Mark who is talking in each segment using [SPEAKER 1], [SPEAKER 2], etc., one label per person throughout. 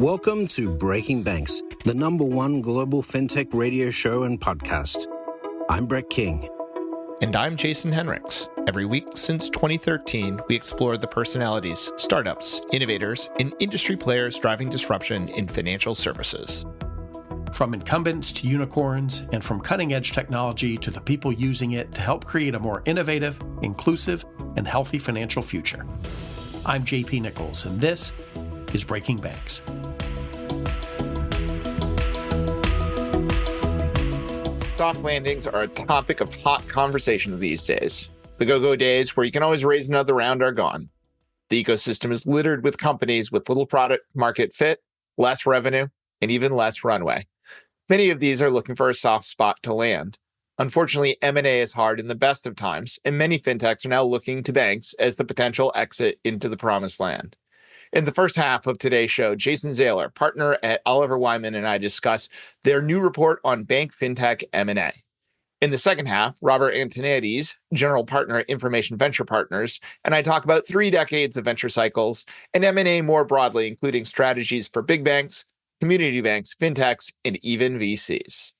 [SPEAKER 1] Welcome to Breaking Banks, the #1 global fintech radio show and podcast. I'm Brett King.
[SPEAKER 2] And I'm Jason Henrichs. Every week since 2013, we explore the personalities, startups, innovators, and industry players driving disruption in financial services.
[SPEAKER 3] From incumbents to unicorns, and from cutting-edge technology to the people using it to help create a more innovative, inclusive, and healthy financial future. I'm JP Nichols, and this is Breaking Banks.
[SPEAKER 2] Soft landings are a topic of hot conversation these days. The go-go days where you can always raise another round are gone. The ecosystem is littered with companies with little product market fit, less revenue, and even less runway. Many of these are looking for a soft spot to land. Unfortunately, M&A is hard in the best of times, and many fintechs are now looking to banks as the potential exit into the promised land. In the first half of today's show, Jason Zaler, partner at Oliver Wyman, and I discuss their new report on bank fintech M&A. In the second half, Robert Antoniades, general partner at Information Venture Partners, and I talk about 3 decades of venture cycles and M&A more broadly, including strategies for big banks, community banks, fintechs, and even VCs.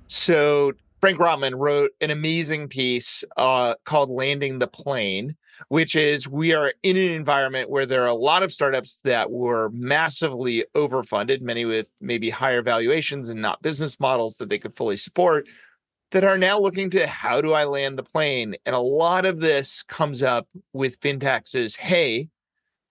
[SPEAKER 2] So Frank Rotman wrote an amazing piece called Landing the Plane, which is we are in an environment where there are a lot of startups that were massively overfunded, many with maybe higher valuations and not business models that they could fully support, that are now looking to how do I land the plane? And a lot of this comes up with fintechs is, hey,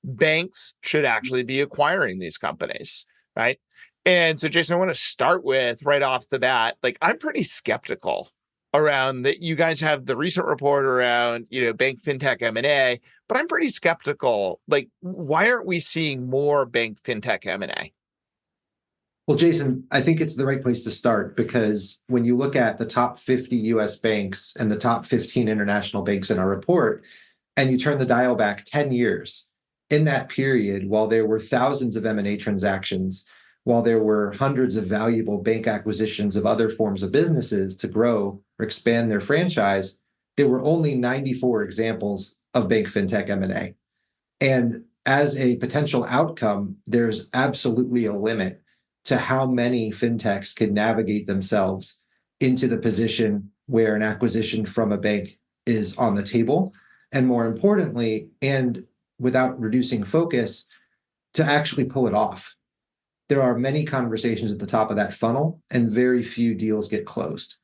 [SPEAKER 2] banks should actually be acquiring these companies, right? And so, Jason, I want to start with right off the bat, like I'm pretty skeptical around that. You guys have the recent report around, bank fintech M&A, but I'm pretty skeptical. Like, why aren't we seeing more bank fintech M&A?
[SPEAKER 4] Well, Jason, I think it's the right place to start because when you look at the top 50 US banks and the top 15 international banks in our report, and you turn the dial back 10 years, in that period, while there were thousands of M&A transactions, while there were hundreds of valuable bank acquisitions of other forms of businesses to grow or expand their franchise, there were only 94 examples of bank fintech M&A. And as a potential outcome, there's absolutely a limit to how many fintechs can navigate themselves into the position where an acquisition from a bank is on the table. And more importantly, and without reducing focus, to actually pull it off. There are many conversations at the top of that funnel, and very few deals get closed.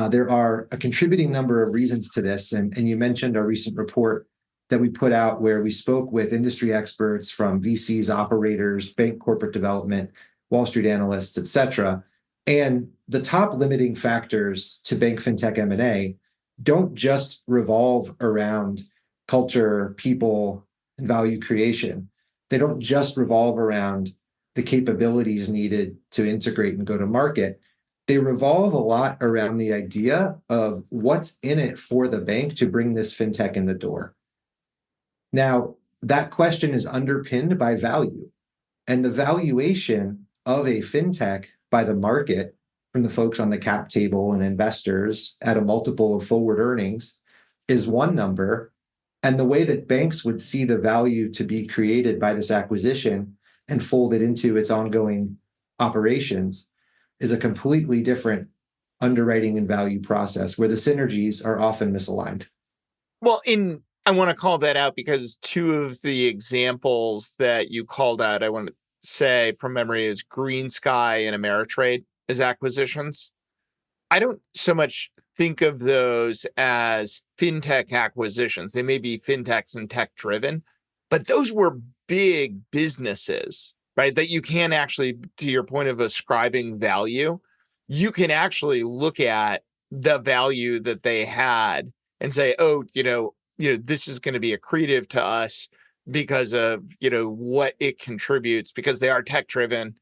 [SPEAKER 4] There are a contributing number of reasons to this, and you mentioned our recent report that we put out where we spoke with industry experts from VCs, operators, bank corporate development, Wall Street analysts, et cetera. And the top limiting factors to bank fintech M&A don't just revolve around culture, people, and value creation. They don't just revolve around the capabilities needed to integrate and go to market. They revolve a lot around the idea of what's in it for the bank to bring this fintech in the door. Now, that question is underpinned by value, and the valuation of a fintech by the market from the folks on the cap table and investors at a multiple of forward earnings is one number. And the way that banks would see the value to be created by this acquisition and fold it into its ongoing operations is a completely different underwriting and value process where the synergies are often misaligned.
[SPEAKER 2] Well, I want to call that out because 2 of the examples that you called out, I want to say from memory, is Green Sky and Ameritrade as acquisitions. I don't so much think of those as fintech acquisitions. They may be fintechs and tech driven, but those were big businesses, right? That you can actually, to your point of ascribing value, you can actually look at the value that they had and say, oh, this is going to be accretive to us because of, what it contributes, because they are tech driven,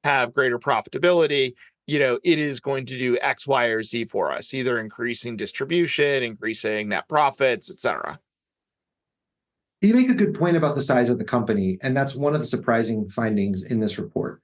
[SPEAKER 2] have greater profitability. It is going to do X, Y, or Z for us, either increasing distribution, increasing net profits, et cetera.
[SPEAKER 4] You make a good point about the size of the company, and that's one of the surprising findings in this report.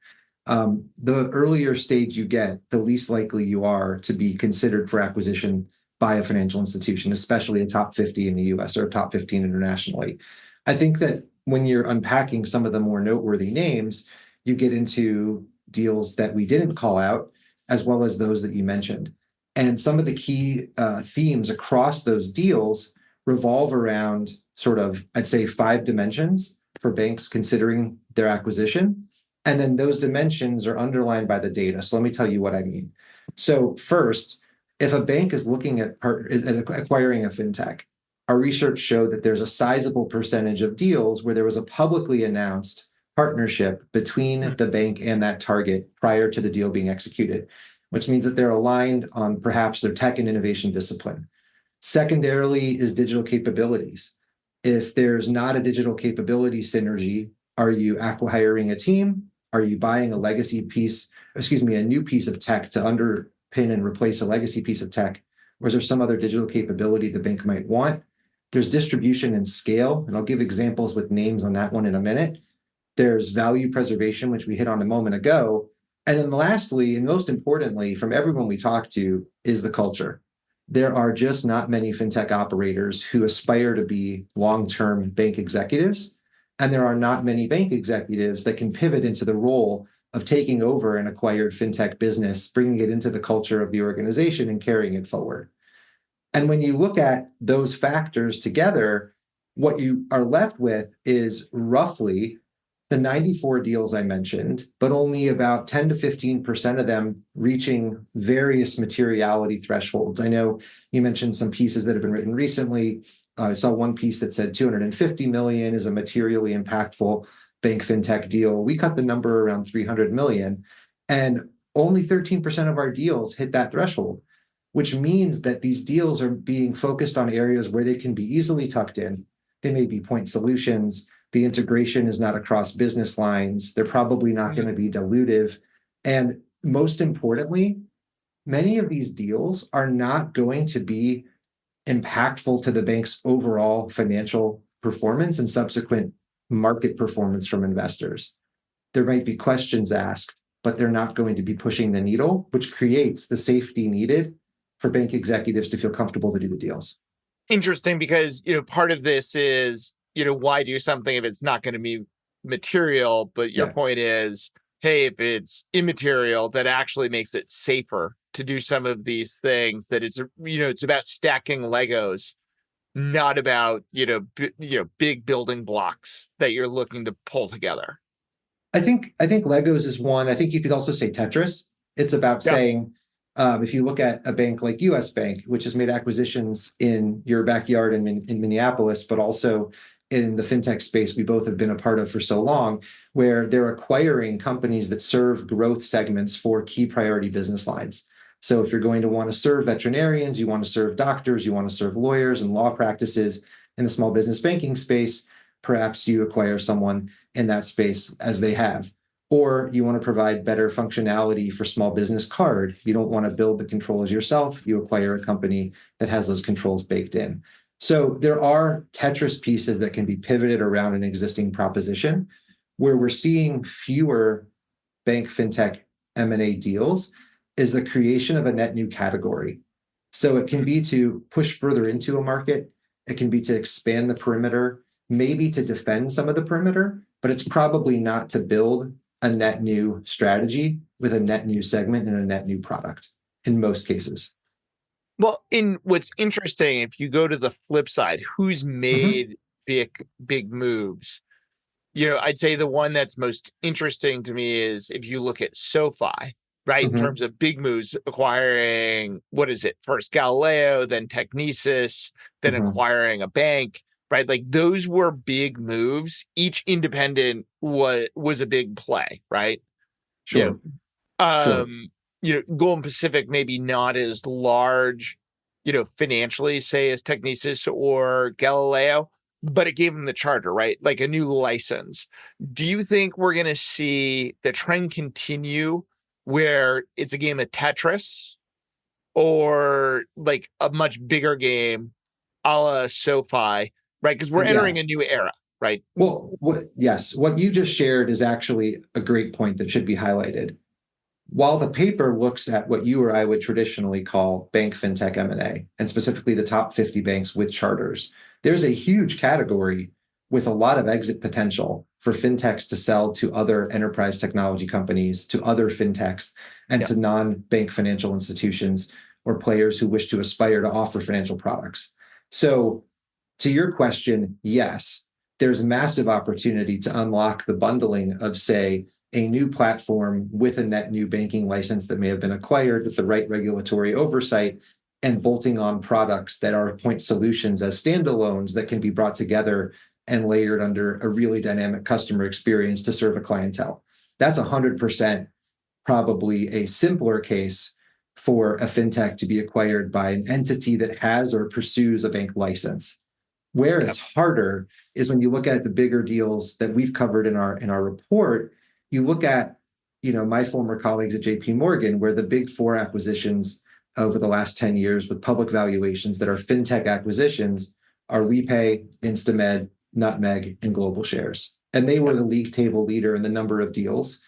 [SPEAKER 4] The earlier stage you get, the least likely you are to be considered for acquisition by a financial institution, especially a top 50 in the US or a top 15 internationally. I think that when you're unpacking some of the more noteworthy names, you get into deals that we didn't call out, as well as those that you mentioned. And some of the key themes across those deals revolve around sort of, I'd say, 5 dimensions for banks considering their acquisition. And then those dimensions are underlined by the data. So let me tell you what I mean. So first, if a bank is looking at acquiring a fintech, our research showed that there's a sizable percentage of deals where there was a publicly announced partnership between the bank and that target prior to the deal being executed, which means that they're aligned on perhaps their tech and innovation discipline. Secondarily is digital capabilities. If there's not a digital capability synergy, are you acquiring a team? Are you buying a new piece of tech to underpin and replace a legacy piece of tech? Or is there some other digital capability the bank might want? There's distribution and scale, and I'll give examples with names on that one in a minute. There's value preservation, which we hit on a moment ago. And then lastly, and most importantly, from everyone we talk to, is the culture. There are just not many fintech operators who aspire to be long-term bank executives. And there are not many bank executives that can pivot into the role of taking over an acquired fintech business, bringing it into the culture of the organization and carrying it forward. And when you look at those factors together, what you are left with is roughly the 94 deals I mentioned, but only about 10 to 15% of them reaching various materiality thresholds. I know you mentioned some pieces that have been written recently. I saw one piece that said 250 million is a materially impactful bank fintech deal. We cut the number around 300 million, and only 13% of our deals hit that threshold, which means that these deals are being focused on areas where they can be easily tucked in. They may be point solutions. The integration is not across business lines. They're probably not going to be dilutive. And most importantly, many of these deals are not going to be impactful to the bank's overall financial performance and subsequent market performance from investors. There might be questions asked, but they're not going to be pushing the needle, which creates the safety needed for bank executives to feel comfortable to do the deals.
[SPEAKER 2] Interesting, because, part of this is, why do something if it's not going to be material? But your point is, hey, if it's immaterial, that actually makes it safer to do some of these things, that it's about stacking Legos, not about, big building blocks that you're looking to pull together.
[SPEAKER 4] I think Legos is one. I think you could also say Tetris. It's about saying, if you look at a bank like US Bank, which has made acquisitions in your backyard in Minneapolis, but also in the fintech space we both have been a part of for so long, where they're acquiring companies that serve growth segments for key priority business lines. So if you're going to want to serve veterinarians, you want to serve doctors, you want to serve lawyers and law practices in the small business banking space, perhaps you acquire someone in that space as they have. Or you want to provide better functionality for small business card. You don't want to build the controls yourself. You acquire a company that has those controls baked in. So there are Tetris pieces that can be pivoted around an existing proposition. Where we're seeing fewer bank fintech M&A deals is the creation of a net new category. So it can be to push further into a market. It can be to expand the perimeter, maybe to defend some of the perimeter, but it's probably not to build a net new strategy with a net new segment and a net new product in most cases.
[SPEAKER 2] Well, what's interesting, if you go to the flip side, who's made big moves? I'd say the one that's most interesting to me is if you look at SoFi, right? In terms of big moves, acquiring, first Galileo, then Technesis, then acquiring a bank, right? Like those were big moves. Each independent was a big play, right?
[SPEAKER 4] Sure.
[SPEAKER 2] Golden Pacific maybe not as large, financially, say, as Technesis or Galileo, but it gave them the charter, right? Like a new license. Do you think we're going to see the trend continue where it's a game of Tetris, or like a much bigger game a la SoFi, right? Because we're entering a new era, right?
[SPEAKER 4] Well, yes, what you just shared is actually a great point that should be highlighted. While the paper looks at what you or I would traditionally call bank fintech M&A, and specifically the top 50 banks with charters, there's a huge category with a lot of exit potential for fintechs to sell to other enterprise technology companies, to other fintechs, and to non-bank financial institutions or players who wish to aspire to offer financial products. So to your question, yes, there's massive opportunity to unlock the bundling of, say, a new platform with a net new banking license that may have been acquired with the right regulatory oversight, and bolting on products that are point solutions as standalones that can be brought together and layered under a really dynamic customer experience to serve a clientele. That's 100% probably a simpler case for a fintech to be acquired by an entity that has or pursues a bank license. Where it's harder is when you look at the bigger deals that we've covered in our report. You look at, my former colleagues at JP Morgan, where the big four acquisitions over the last 10 years with public valuations that are fintech acquisitions are WePay, Instamed, Nutmeg, and Global Shares. And they were the league table leader in the number of deals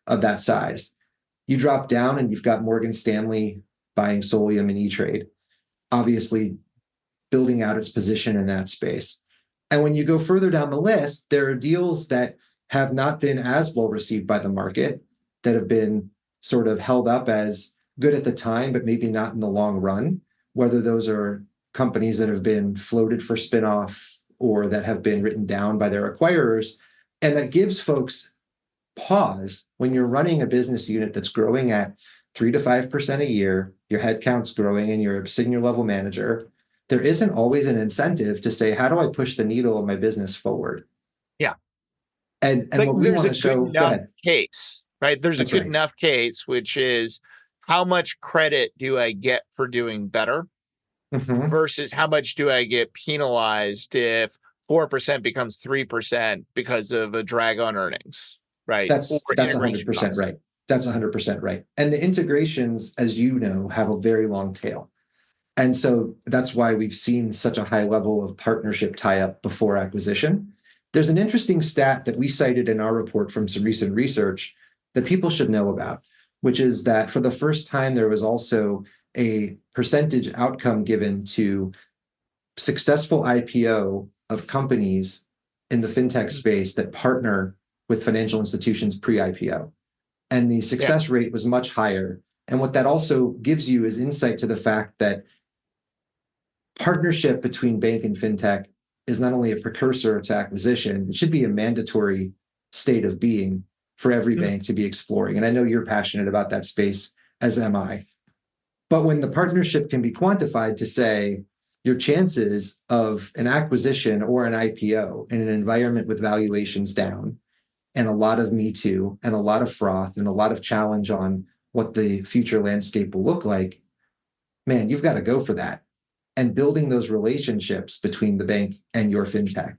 [SPEAKER 4] of that size. You drop down and you've got Morgan Stanley buying Solium and E-Trade, obviously building out its position in that space. And when you go further down the list, there are deals that have not been as well received by the market, that have been sort of held up as good at the time, but maybe not in the long run, whether those are companies that have been floated for spinoff or that have been written down by their acquirers. And that gives folks pause when you're running a business unit that's growing at 3 to 5% a year, your headcount's growing and you're a senior level manager. There isn't always an incentive to say, how do I push the needle of my business forward?
[SPEAKER 2] Yeah.
[SPEAKER 4] And what we want to show,
[SPEAKER 2] go ahead. Case, right? There's
[SPEAKER 4] That's
[SPEAKER 2] a good enough case, which is how much credit do I get for doing better versus how much do I get penalized if 4% becomes 3% because of a drag on earnings, right?
[SPEAKER 4] That's 100% right. That's 100% right. And the integrations, as you know, have a very long tail. And so that's why we've seen such a high level of partnership tie-up before acquisition. There's an interesting stat that we cited in our report from some recent research that people should know about, which is that for the first time, there was also a percentage outcome given to successful IPO of companies in the fintech space that partner with financial institutions pre-IPO. And the success rate was much higher. And what that also gives you is insight to the fact that partnership between bank and fintech is not only a precursor to acquisition, it should be a mandatory state of being for every bank to be exploring. And I know you're passionate about that space, as am I. But when the partnership can be quantified to say your chances of an acquisition or an IPO in an environment with valuations down and a lot of Me Too and a lot of froth and a lot of challenge on what the future landscape will look like, man, you've got to go for that. And building those relationships between the bank and your fintech,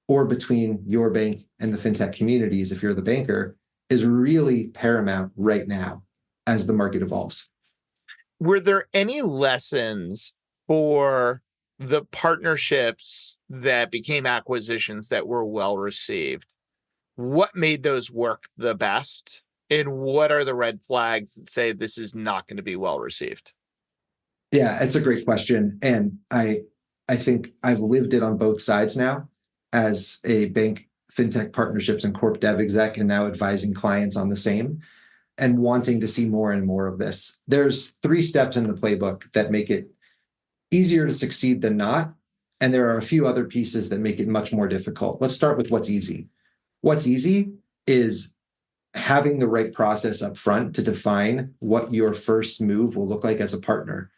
[SPEAKER 4] or between your bank and the fintech communities, if you're the banker, is really paramount right now as the market evolves.
[SPEAKER 2] Were there any lessons for the partnerships that became acquisitions that were well received? What made those work the best? And what are the red flags that say this is not going to be well received?
[SPEAKER 4] Yeah, it's a great question. And I think I've lived it on both sides now as a bank fintech partnerships and corp dev exec, and now advising clients on the same and wanting to see more and more of this. There's 3 steps in the playbook that make it easier to succeed than not. And there are a few other pieces that make it much more difficult. Let's start with what's easy. What's easy is having the right process up front to define what your first move will look like as a partner.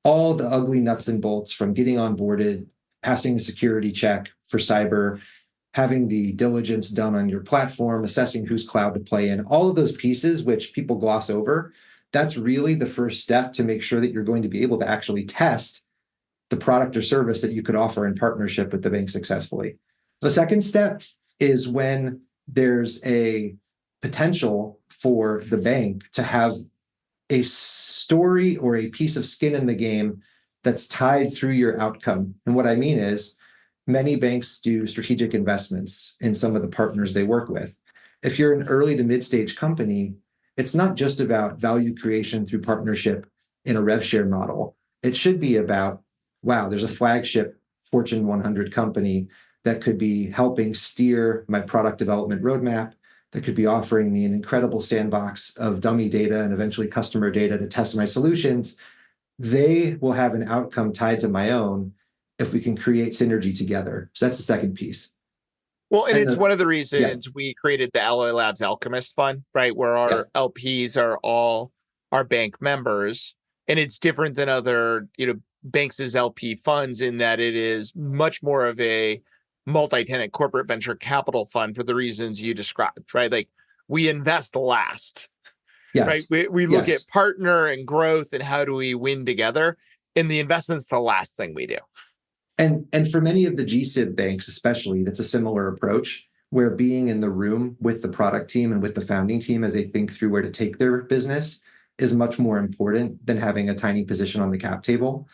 [SPEAKER 4] All the ugly nuts and bolts from getting onboarded, passing a security check for cyber, having the diligence done on your platform, assessing whose cloud to play in, all of those pieces, which people gloss over, that's really the first step to make sure that you're going to be able to actually test the product or service that you could offer in partnership with the bank successfully. The second step is when there's a potential for the bank to have a story or a piece of skin in the game that's tied through your outcome. And what I mean is many banks do strategic investments in some of the partners they work with. If you're an early to mid-stage company, it's not just about value creation through partnership in a rev share model. It should be about, wow, there's a flagship Fortune 100 company that could be helping steer my product development roadmap, that could be offering me an incredible sandbox of dummy data and eventually customer data to test my solutions, they will have an outcome tied to my own if we can create synergy together. So that's the second piece.
[SPEAKER 2] Well, and it's one of the
[SPEAKER 4] yeah,
[SPEAKER 2] reasons we created the Alloy Labs Alchemist Fund, right? Where our LPs are all our bank members. And it's different than other, banks' LP funds in that it is much more of a multi-tenant corporate venture capital fund for the reasons you described, right? Like we invest last, right?
[SPEAKER 4] yes,
[SPEAKER 2] We look
[SPEAKER 4] yes.
[SPEAKER 2] at partner and growth and how do we win together. And the investment's the last thing we do.
[SPEAKER 4] And for many of the GSIB banks, especially, that's a similar approach where being in the room with the product team and with the founding team as they think through where to take their business is much more important than having a tiny position on the cap table.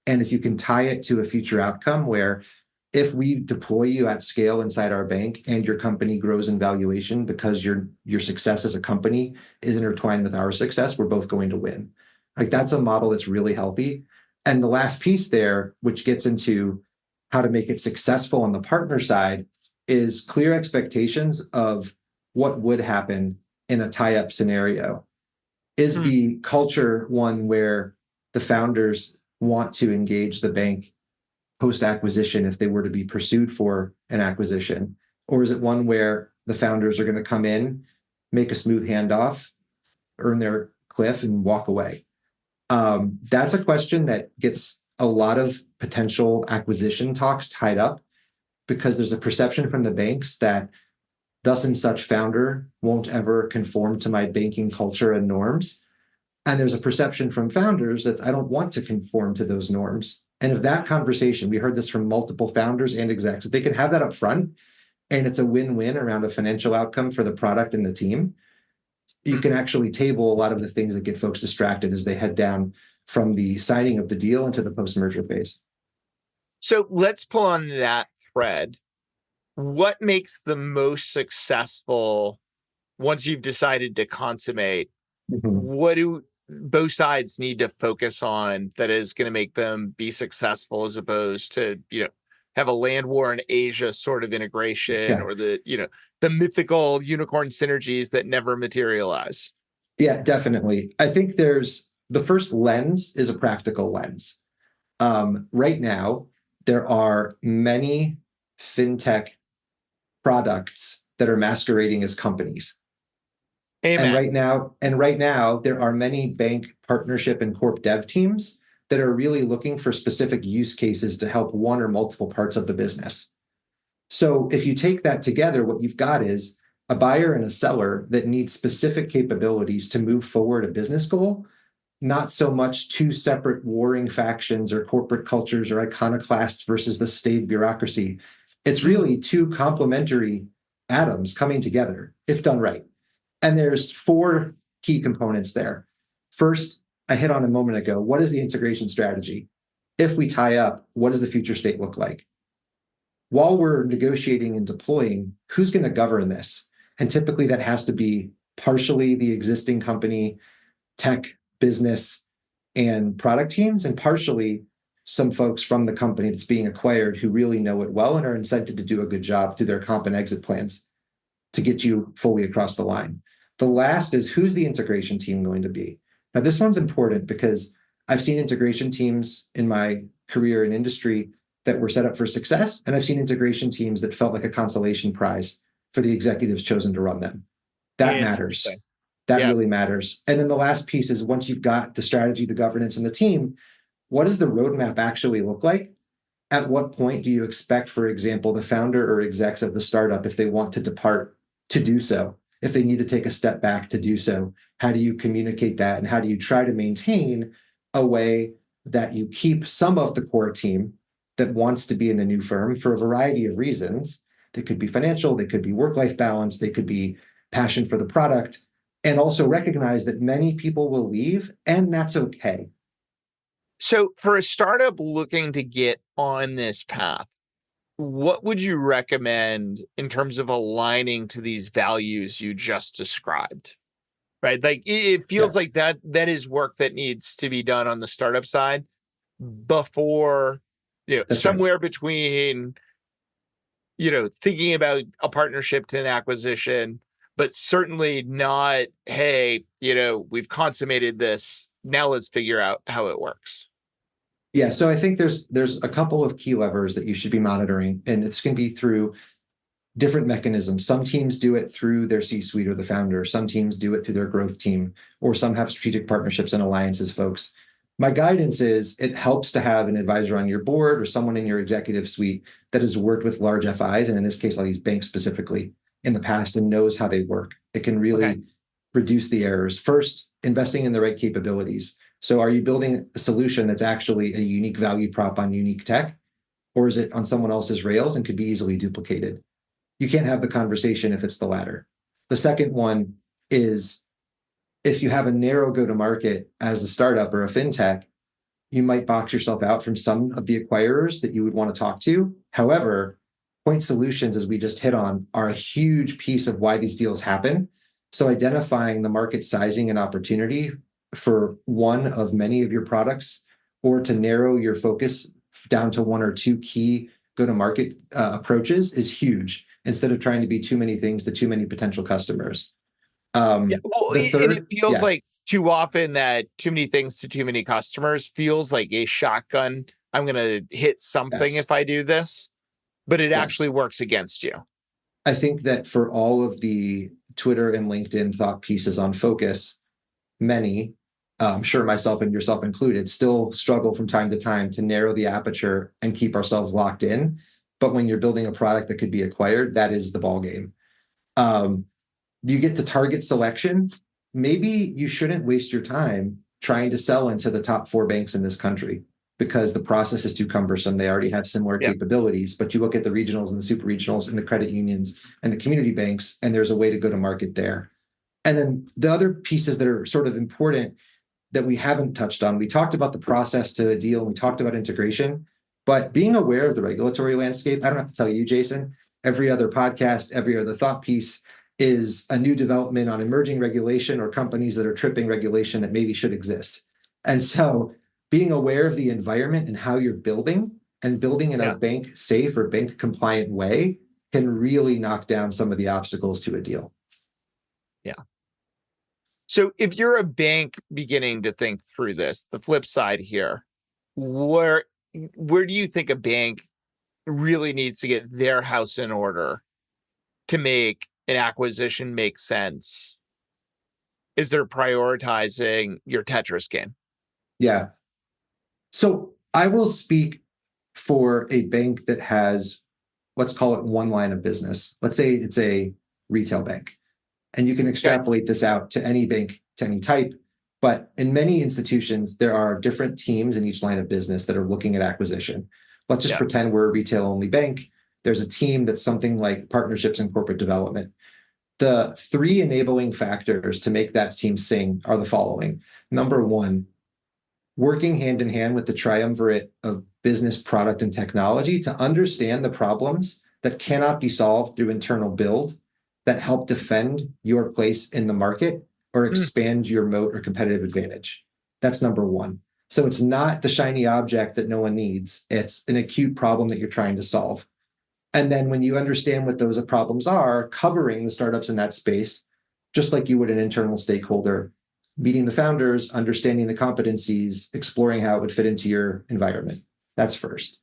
[SPEAKER 4] And if you can tie it to a future outcome where if we deploy you at scale inside our bank and your company grows in valuation because your success as a company is intertwined with our success, we're both going to win. Like that's a model that's really healthy. And the last piece there, which gets into how to make it successful on the partner side, is clear expectations of what would happen in a tie-up scenario. Is the culture one where the founders want to engage the bank post-acquisition if they were to be pursued for an acquisition? Or is it one where the founders are going to come in, make a smooth handoff, earn their cliff, and walk away? That's a question that gets a lot of potential acquisition talks tied up because there's a perception from the banks that thus and such founder won't ever conform to my banking culture and norms. And there's a perception from founders that I don't want to conform to those norms. And if that conversation, we heard this from multiple founders and execs, if they can have that up front and it's a win-win around a financial outcome for the product and the team, you can actually table a lot of the things that get folks distracted as they head down from the signing of the deal into the post-merger phase.
[SPEAKER 2] So let's pull on that thread. What makes the most successful once you've decided to consummate? What do both sides need to focus on that is going to make them be successful as opposed to, have a land war in Asia sort of integration or the mythical unicorn synergies that never materialize?
[SPEAKER 4] Yeah, definitely. I think the first lens is a practical lens. Right now, there are many fintech products that are masquerading as companies.
[SPEAKER 2] Amen.
[SPEAKER 4] And right now, there are many bank partnership and corp dev teams that are really looking for specific use cases to help one or multiple parts of the business. So if you take that together, what you've got is a buyer and a seller that need specific capabilities to move forward a business goal, not so much two separate warring factions or corporate cultures or iconoclasts versus the state bureaucracy. It's really two complementary atoms coming together, if done right. And there's 4 key components there. First, I hit on a moment ago, what is the integration strategy? If we tie up, what does the future state look like? While we're negotiating and deploying, who's going to govern this? And typically that has to be partially the existing company, tech, business, and product teams, and partially some folks from the company that's being acquired who really know it well and are incented to do a good job through their comp and exit plans to get you fully across the line. The last is who's the integration team going to be? Now, this one's important because I've seen integration teams in my career in industry that were set up for success, and I've seen integration teams that felt like a consolation prize for the executives chosen to run them. That matters. That really matters. And then the last piece is once you've got the strategy, the governance, and the team, what does the roadmap actually look like? At what point do you expect, for example, the founder or execs of the startup, if they want to depart, to do so? If they need to take a step back to do so, how do you communicate that? And how do you try to maintain a way that you keep some of the core team that wants to be in the new firm for a variety of reasons? They could be financial, they could be work-life balance, they could be passion for the product, and also recognize that many people will leave, and that's okay.
[SPEAKER 2] So for a startup looking to get on this path, what would you recommend in terms of aligning to these values you just described? Right? Like it feels like that is work that needs to be done on the startup side before, somewhere between thinking about a partnership to an acquisition, but certainly not, hey, we've consummated this. Now let's figure out how it works.
[SPEAKER 4] Yeah, so I think there's a couple of key levers that you should be monitoring, and it's going to be through different mechanisms. Some teams do it through their C-suite or the founder. Some teams do it through their growth team, or some have strategic partnerships and alliances folks. My guidance is it helps to have an advisor on your board or someone in your executive suite that has worked with large FIs, and in this case, I'll use banks specifically, in the past and knows how they work. It can really reduce the errors. First, investing in the right capabilities. So are you building a solution that's actually a unique value prop on unique tech, or is it on someone else's rails and could be easily duplicated? You can't have the conversation if it's the latter. The second one is if you have a narrow go-to-market as a startup or a fintech, you might box yourself out from some of the acquirers that you would want to talk to. However, point solutions, as we just hit on, are a huge piece of why these deals happen. So identifying the market sizing and opportunity for one of many of your products, or to narrow your focus down to one or two key go-to-market approaches is huge, instead of trying to be too many things to too many potential customers.
[SPEAKER 2] It feels like too often that too many things to too many customers feels like a shotgun. I'm going to hit something if I do this, but it actually works against you.
[SPEAKER 4] I think that for all of the Twitter and LinkedIn thought pieces on focus, many, I'm sure myself and yourself included, still struggle from time to time to narrow the aperture and keep ourselves locked in. But when you're building a product that could be acquired, that is the ballgame. You get to target selection. Maybe you shouldn't waste your time trying to sell into the top 4 banks in this country because the process is too cumbersome. They already have similar capabilities, but you look at the regionals and the super regionals and the credit unions and the community banks, and there's a way to go to market there. And then the other pieces that are sort of important that we haven't touched on, we talked about the process to a deal, and we talked about integration, but being aware of the regulatory landscape, I don't have to tell you, Jason, every other podcast, every other thought piece is a new development on emerging regulation or companies that are tripping regulation that maybe should exist. And so being aware of the environment and how you're building, and building in a bank safe or bank compliant way, can really knock down some of the obstacles to a deal.
[SPEAKER 2] Yeah. So if you're a bank beginning to think through this, the flip side here, where do you think a bank really needs to get their house in order to make an acquisition make sense? Is there prioritizing your Tetris game?
[SPEAKER 4] Yeah. So I will speak for a bank that has, let's call it one line of business. Let's say it's a retail bank. And you can extrapolate this out to any bank, to any type. But in many institutions, there are different teams in each line of business that are looking at acquisition. Let's just pretend we're a retail-only bank. There's a team that's something like partnerships and corporate development. The 3 enabling factors to make that team sing are the following. Number 1, working hand in hand with the triumvirate of business, product, and technology to understand the problems that cannot be solved through internal build that help defend your place in the market or expand your moat or competitive advantage. That's number 1. So it's not the shiny object that no one needs. It's an acute problem that you're trying to solve. And then when you understand what those problems are, covering the startups in that space, just like you would an internal stakeholder, meeting the founders, understanding the competencies, exploring how it would fit into your environment. That's first.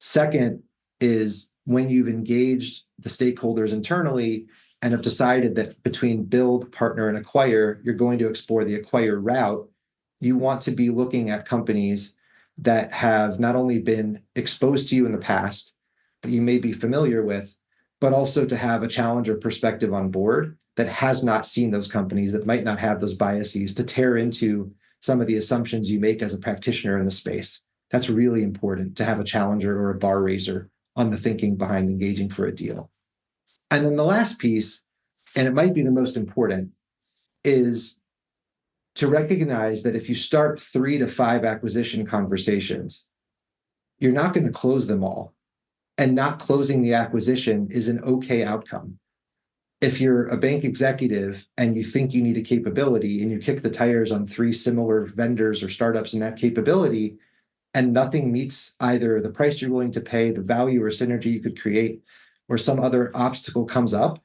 [SPEAKER 4] Second is when you've engaged the stakeholders internally and have decided that between build, partner, and acquire, you're going to explore the acquire route, you want to be looking at companies that have not only been exposed to you in the past, that you may be familiar with, but also to have a challenger perspective on board that has not seen those companies, that might not have those biases to tear into some of the assumptions you make as a practitioner in the space. That's really important, to have a challenger or a bar raiser on the thinking behind engaging for a deal. And then the last piece, and it might be the most important, is to recognize that if you start 3 to 5 acquisition conversations, you're not going to close them all. And not closing the acquisition is an okay outcome. If you're a bank executive and you think you need a capability and you kick the tires on 3 similar vendors or startups in that capability, and nothing meets either the price you're willing to pay, the value or synergy you could create, or some other obstacle comes up,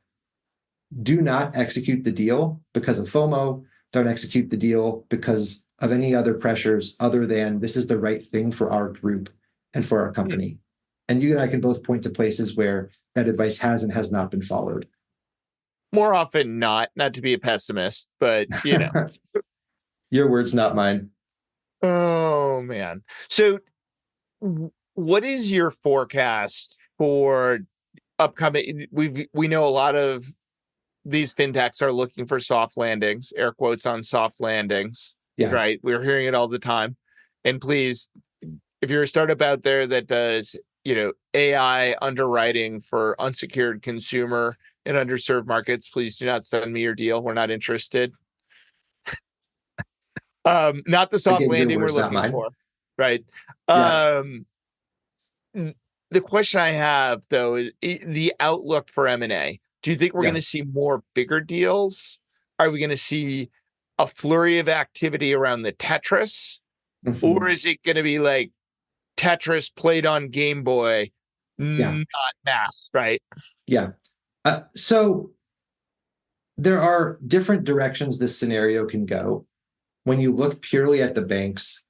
[SPEAKER 4] do not execute the deal because of FOMO. Don't execute the deal because of any other pressures other than this is the right thing for our group and for our company. And you and I can both point to places where that advice has and has not been followed.
[SPEAKER 2] More often not to be a pessimist, but
[SPEAKER 4] Your words, not mine.
[SPEAKER 2] Oh man. So what is your forecast for upcoming? We know a lot of these fintechs are looking for soft landings, air quotes on soft landings.
[SPEAKER 4] Yeah.
[SPEAKER 2] Right. We're hearing it all the time. And please, if you're a startup out there that does, AI underwriting for unsecured consumer in underserved markets, please do not send me your deal. We're not interested. Not the soft landing we're looking for. Right.
[SPEAKER 4] Yeah.
[SPEAKER 2] The question I have, though, is the outlook for M&A. Do you think we're going to see more bigger deals? Are we going to see a flurry of activity around the Tetris?
[SPEAKER 4] Mm-hmm.
[SPEAKER 2] Or is it going to be like Tetris played on Game Boy, not mass, right?
[SPEAKER 4] Yeah. So there are different directions this scenario can go. When you look purely at the banks,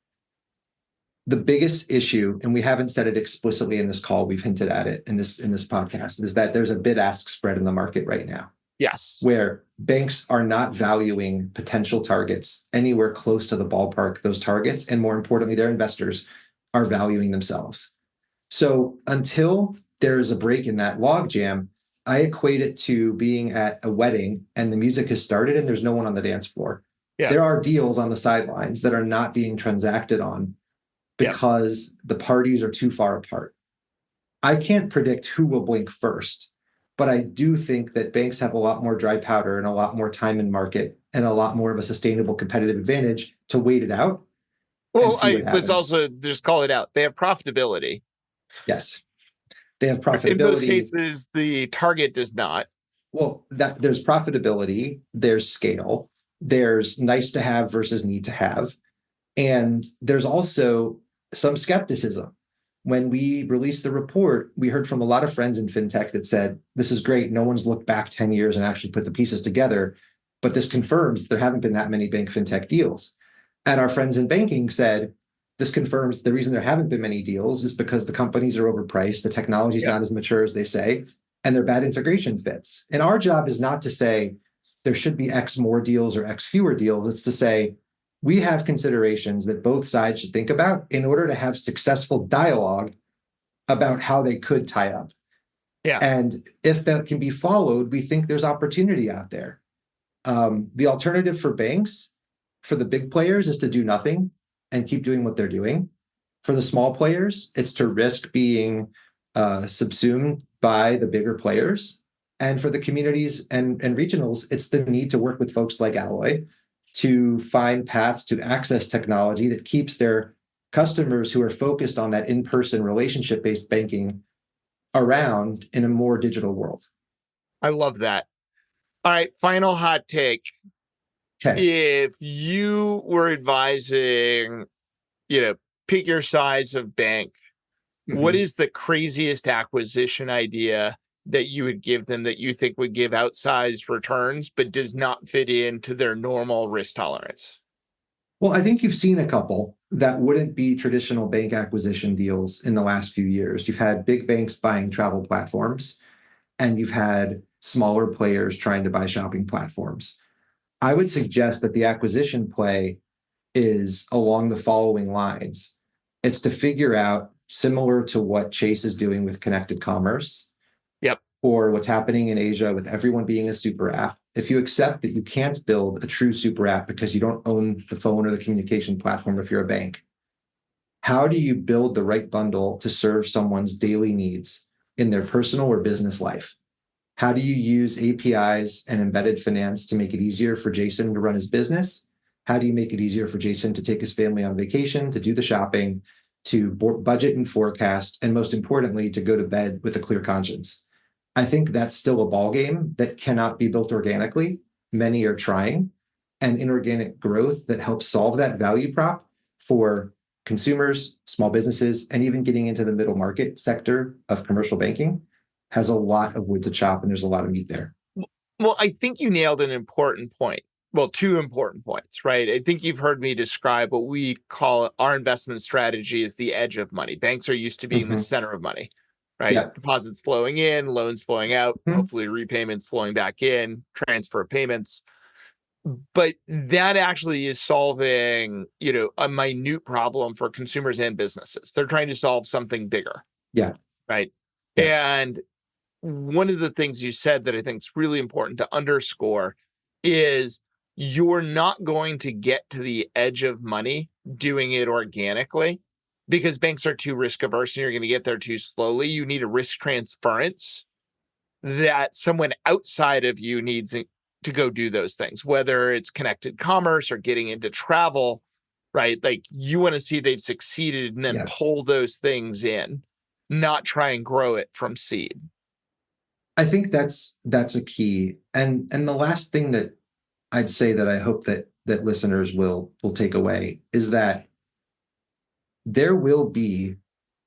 [SPEAKER 4] the biggest issue, and we haven't said it explicitly in this call, we've hinted at it in this podcast, is that there's a bid-ask spread in the market right now.
[SPEAKER 2] Yes.
[SPEAKER 4] Where banks are not valuing potential targets anywhere close to the ballpark, those targets, and more importantly, their investors are valuing themselves. So until there is a break in that logjam, I equate it to being at a wedding and the music has started and there's no one on the dance floor. Yeah. There are deals on the sidelines that are not being transacted on because the parties are too far apart. I can't predict who will blink first, but I do think that banks have a lot more dry powder and a lot more time in market and a lot more of a sustainable competitive advantage to wait it out.
[SPEAKER 2] Well, let's also just call it out. They have profitability.
[SPEAKER 4] Yes. They have profitability.
[SPEAKER 2] In most cases, the target does not.
[SPEAKER 4] Well, there's profitability, there's scale, there's nice to have versus need to have. And there's also some skepticism. When we released the report, we heard from a lot of friends in fintech that said, this is great. No one's looked back 10 years and actually put the pieces together. But this confirms there haven't been that many bank fintech deals. And our friends in banking said, this confirms the reason there haven't been many deals is because the companies are overpriced, the technology is not as mature as they say, and they're bad integration fits. And our job is not to say there should be X more deals or X fewer deals. It's to say we have considerations that both sides should think about in order to have successful dialogue about how they could tie up. Yeah. And if that can be followed, we think there's opportunity out there. The alternative for banks, for the big players, is to do nothing and keep doing what they're doing. For the small players, it's to risk being subsumed by the bigger players. And for the communities and regionals, it's the need to work with folks like Alloy to find paths to access technology that keeps their customers who are focused on that in-person relationship-based banking around in a more digital world.
[SPEAKER 2] I love that. All right, final hot take. Okay. If you were advising, pick your size of bank, what is the craziest acquisition idea that you would give them that you think would give outsized returns, but does not fit into their normal risk tolerance?
[SPEAKER 4] Well, I think you've seen a couple that wouldn't be traditional bank acquisition deals in the last few years. You've had big banks buying travel platforms, and you've had smaller players trying to buy shopping platforms. I would suggest that the acquisition play is along the following lines. It's to figure out, similar to what Chase is doing with connected commerce, or what's happening in Asia with everyone being a super app. If you accept that you can't build a true super app because you don't own the phone or the communication platform if you're a bank, how do you build the right bundle to serve someone's daily needs in their personal or business life? How do you use APIs and embedded finance to make it easier for Jason to run his business? How do you make it easier for Jason to take his family on vacation, to do the shopping, to budget and forecast, and most importantly, to go to bed with a clear conscience? I think that's still a ballgame that cannot be built organically. Many are trying, and inorganic growth that helps solve that value prop for consumers, small businesses, and even getting into the middle market sector of commercial banking has a lot of wood to chop, and there's a lot of meat there.
[SPEAKER 2] Well, I think you nailed an important point. Well, two important points, right? I think you've heard me describe what we call our investment strategy as the edge of money. Banks are used to being the center of money, right?
[SPEAKER 4] Yeah.
[SPEAKER 2] Deposits flowing in, loans flowing out, hopefully repayments flowing back in, transfer payments. But that actually is solving, a minute problem for consumers and businesses. They're trying to solve something bigger.
[SPEAKER 4] Yeah.
[SPEAKER 2] Right.
[SPEAKER 4] Yeah.
[SPEAKER 2] And one of the things you said that I think is really important to underscore is you're not going to get to the edge of money doing it organically because banks are too risk averse and you're going to get there too slowly. You need a risk transference that someone outside of you needs to go do those things, whether it's connected commerce or getting into travel, right? Like you want to see they've succeeded and then pull those things in, not try and grow it from seed.
[SPEAKER 4] I think that's a key. And the last thing that I'd say that I hope that listeners will take away is that there will be,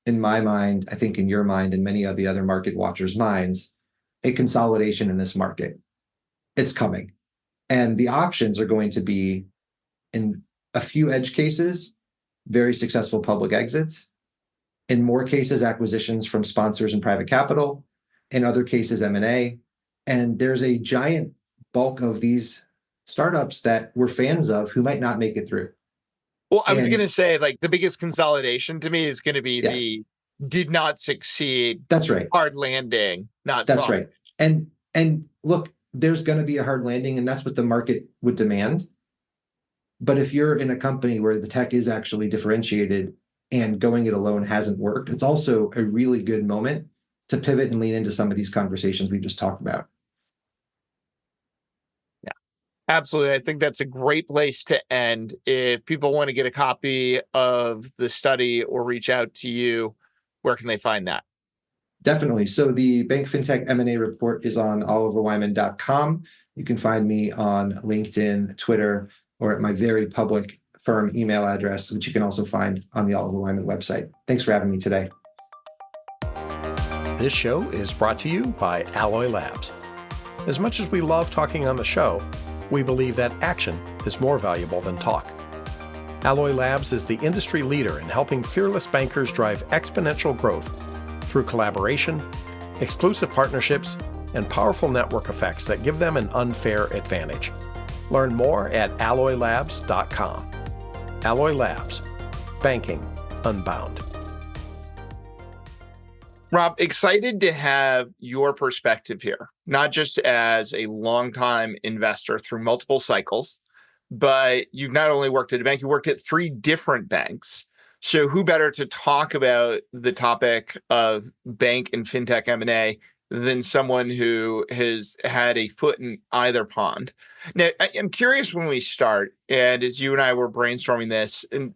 [SPEAKER 4] in my mind, I think in your mind and many of the other market watchers' minds, a consolidation in this market. It's coming. And the options are going to be, in a few edge cases, very successful public exits. In more cases, acquisitions from sponsors and private capital. In other cases, M&A. And there's a giant bulk of these startups that we're fans of who might not make it through.
[SPEAKER 2] Well, I was going to say, like, the biggest consolidation to me is going to be the did not succeed.
[SPEAKER 4] That's right.
[SPEAKER 2] Hard landing, not
[SPEAKER 4] That's
[SPEAKER 2] soft.
[SPEAKER 4] right. And look, there's going to be a hard landing, and that's what the market would demand. But if you're in a company where the tech is actually differentiated and going it alone hasn't worked, it's also a really good moment to pivot and lean into some of these conversations we just talked about.
[SPEAKER 2] Yeah, absolutely. I think that's a great place to end. If people want to get a copy of the study or reach out to you, where can they find that?
[SPEAKER 4] Definitely. So the Bank Fintech M&A report is on oliverwyman.com. You can find me on LinkedIn, Twitter, or at my very public firm email address, which you can also find on the Oliver Wyman website. Thanks for having me today.
[SPEAKER 3] This show is brought to you by Alloy Labs. As much as we love talking on the show, we believe that action is more valuable than talk. Alloy Labs is the industry leader in helping fearless bankers drive exponential growth through collaboration, exclusive partnerships, and powerful network effects that give them an unfair advantage. Learn more at alloylabs.com. Alloy Labs, banking unbound.
[SPEAKER 2] Rob, excited to have your perspective here, not just as a longtime investor through multiple cycles, but you've not only worked at a bank, you worked at 3 different banks. So who better to talk about the topic of bank and fintech M&A than someone who has had a foot in either pond? Now, I'm curious when we start, and as you and I were brainstorming this, and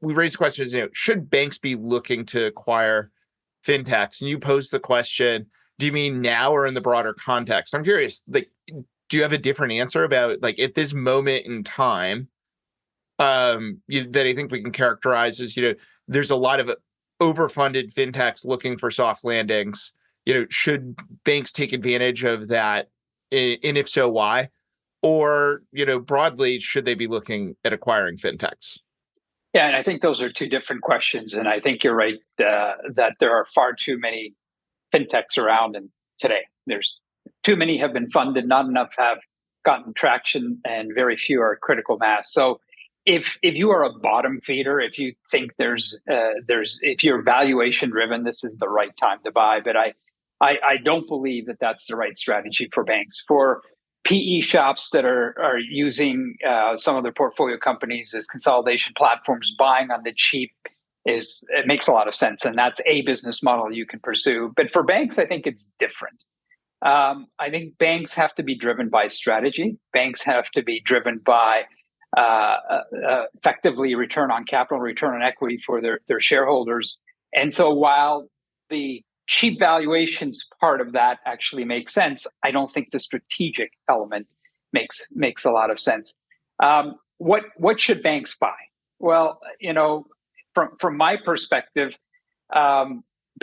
[SPEAKER 2] we raised the question, should banks be looking to acquire fintechs? And you posed the question, do you mean now or in the broader context? I'm curious, like, do you have a different answer about, like, at this moment in time, that I think we can characterize as, there's a lot of overfunded fintechs looking for soft landings. Should banks take advantage of that? And if so, why? Or, broadly, should they be looking at acquiring fintechs?
[SPEAKER 5] Yeah, and I think those are 2 different questions. And I think you're right that there are far too many fintechs around and today. There's too many have been funded, not enough have gotten traction, and very few are critical mass. So if you are a bottom feeder, if you think if you're valuation driven, this is the right time to buy. But I don't believe that that's the right strategy for banks. For PE shops that are using some of their portfolio companies as consolidation platforms, buying on the cheap it makes a lot of sense, and that's a business model you can pursue. But for banks, I think it's different. I think banks have to be driven by strategy. Banks have to be driven by effectively return on capital, return on equity for their shareholders. And so while the cheap valuations part of that actually makes sense, I don't think the strategic element makes a lot of sense. What should banks buy? Well, from my perspective,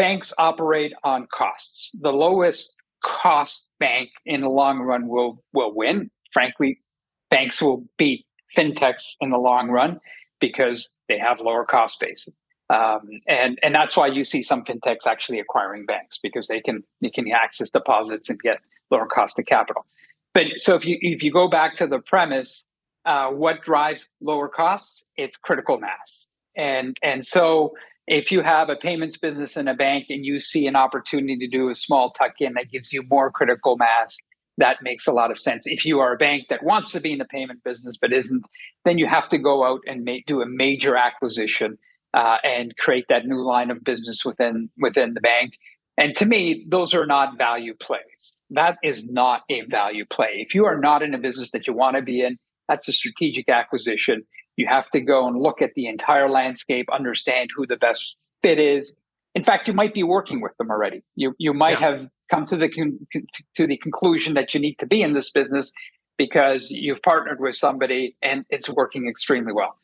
[SPEAKER 5] banks operate on costs. The lowest cost bank in the long run will win. Frankly, banks will beat fintechs in the long run because they have lower cost bases. And that's why you see some fintechs actually acquiring banks, because they can access deposits and get lower cost of capital. But so if you go back to the premise, what drives lower costs? It's critical mass. And so if you have a payments business in a bank and you see an opportunity to do a small tuck-in that gives you more critical mass, that makes a lot of sense. If you are a bank that wants to be in the payment business but isn't, then you have to go out and do a major acquisition and create that new line of business within the bank. And to me, those are not value plays. That is not a value play. If you are not in a business that you want to be in, that's a strategic acquisition. You have to go and look at the entire landscape, understand who the best fit is. In fact, you might be working with them already. You might have come to the conclusion that you need to be in this business because you've partnered with somebody and it's working extremely well.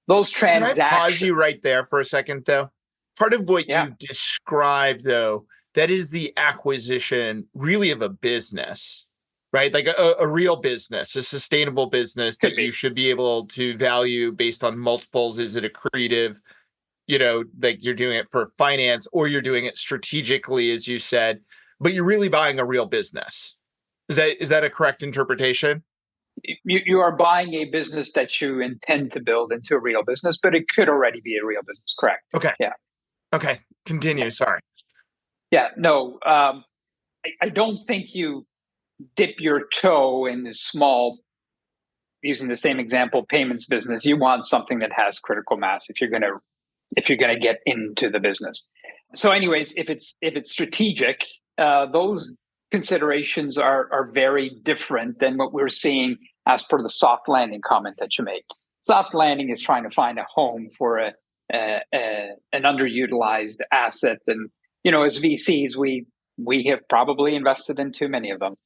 [SPEAKER 5] Those transactions.
[SPEAKER 2] Can I pause you right there for a second, though? Part of what you described, though, that is the acquisition really of a business, right? Like a real business, a sustainable business that you should be able to value based on multiples. Is it accretive? Like you're doing it for finance or you're doing it strategically, as you said, but you're really buying a real business. Is that a correct interpretation?
[SPEAKER 5] You are buying a business that you intend to build into a real business, but it could already be a real business, correct?
[SPEAKER 2] Okay.
[SPEAKER 5] Yeah.
[SPEAKER 2] Okay. Continue. Sorry.
[SPEAKER 5] Yeah. No, I don't think you dip your toe in the small, using the same example, payments business. You want something that has critical mass if you're going to get into the business. So anyways, if it's strategic, those considerations are very different than what we're seeing as per the soft landing comment that you made. Soft landing is trying to find a home for an underutilized asset. And, as VCs, we have probably invested in too many of them.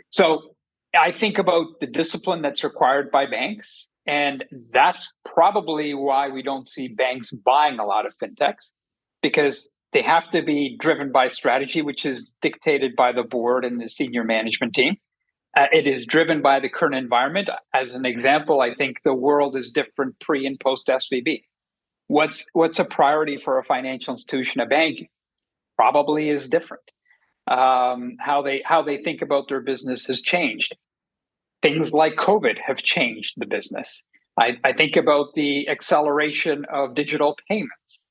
[SPEAKER 5] So I think about the discipline that's required by banks. And that's probably why we don't see banks buying a lot of fintechs, because they have to be driven by strategy, which is dictated by the board and the senior management team. It is driven by the current environment. As an example, I think the world is different pre and post SVB. What's a priority for a financial institution, a bank, probably is different. How they think about their business has changed. Things like COVID have changed the business. I think about the acceleration of digital payments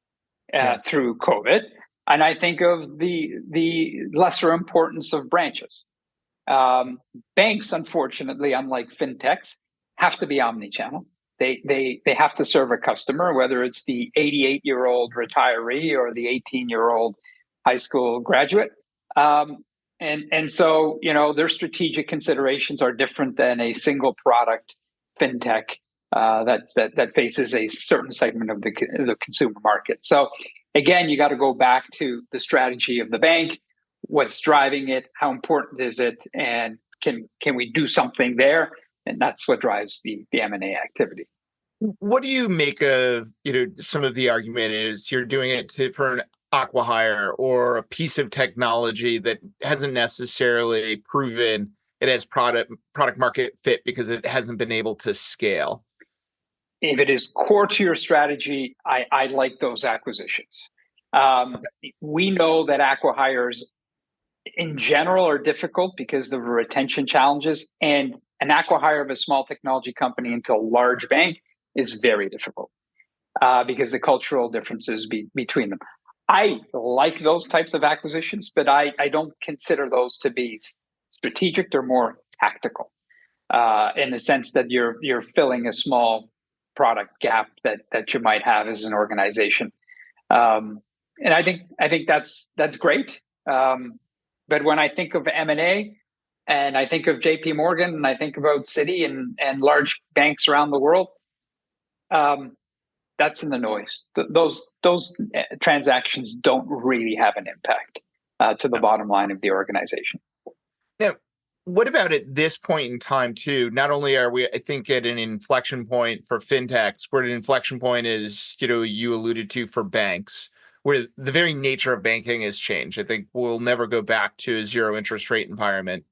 [SPEAKER 5] through COVID, and I think of the lesser importance of branches. Banks, unfortunately, unlike fintechs, have to be omnichannel. They have to serve a customer, whether it's the 88-year-old retiree or the 18-year-old high school graduate. And so, their strategic considerations are different than a single product fintech that faces a certain segment of the consumer market. So again, you got to go back to the strategy of the bank. What's driving it? How important is it? And can we do something there? And that's what drives the M&A activity.
[SPEAKER 2] What do you make of, some of the argument is you're doing it for an acqui-hire or a piece of technology that hasn't necessarily proven it has product market fit because it hasn't been able to scale?
[SPEAKER 5] If it is core to your strategy, I like those acquisitions. We know that acqui-hires in general are difficult because of the retention challenges, and an acqui-hire of a small technology company into a large bank is very difficult because the cultural differences between them. I like those types of acquisitions, but I don't consider those to be strategic. They're more tactical in the sense that you're filling a small product gap that you might have as an organization. And I think that's great. But when I think of M&A and I think of JP Morgan and I think about Citi and large banks around the world, that's in the noise. Those transactions don't really have an impact to the bottom line of the organization.
[SPEAKER 2] Now, what about at this point in time, too? Not only are we, I think, at an inflection point for fintechs, we're at an inflection point, as you alluded to, for banks. where the very nature of banking has changed. I think we'll never go back to a zero interest rate environment.